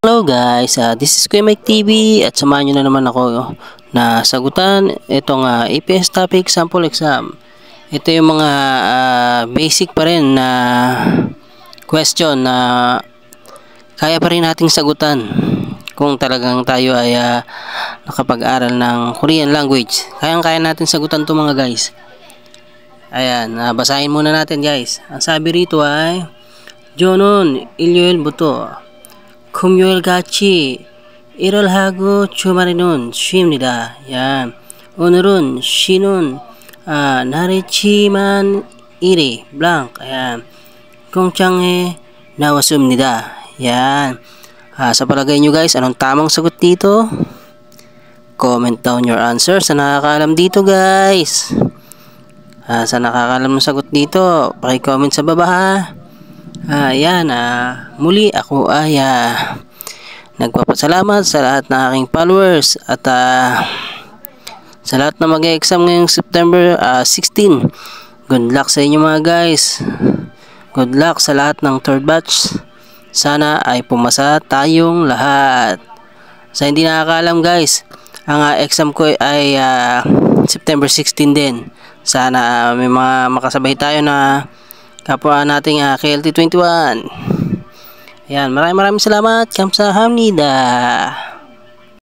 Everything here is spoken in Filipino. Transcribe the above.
Hello guys, this is Kuya Mike TV at samahan nyo na naman ako na sagutan itong APS topic sample exam. Ito yung mga basic pa rin na question na kaya pa rin nating sagutan kung talagang tayo ay nakapag-aral ng Korean language. Kayang-kaya natin sagutan to mga guys. Ayan, basahin muna natin guys. Ang sabi rito ay 저는 일요일부터 금요일같이 일을 하고 주말에는 쉽니다. 야, 오늘은 쉬는 날이지만 일이 blank. Ayan, 공장에 나왔습니다. Yan. Sa palagay nyo guys, anong tamang sagot dito? Comment down your answer sa nakakaalam dito guys. Sa nakakaalam ng sagot dito, paki-comment sa baba ha. Ayan, muli ako ay nagpapasalamat sa lahat ng aking followers at sa lahat na mag-e-exam ngayong September 16. Good luck sa inyo mga guys. Good luck sa lahat ng third batch. Sana ay pumasa tayong lahat. Sa hindi nakakaalam guys, ang exam ko ay September 16 din. Sana may mga makasabay tayo na kapwa nating KLT 21. Ayan, maraming salamat. Kamsahamnida.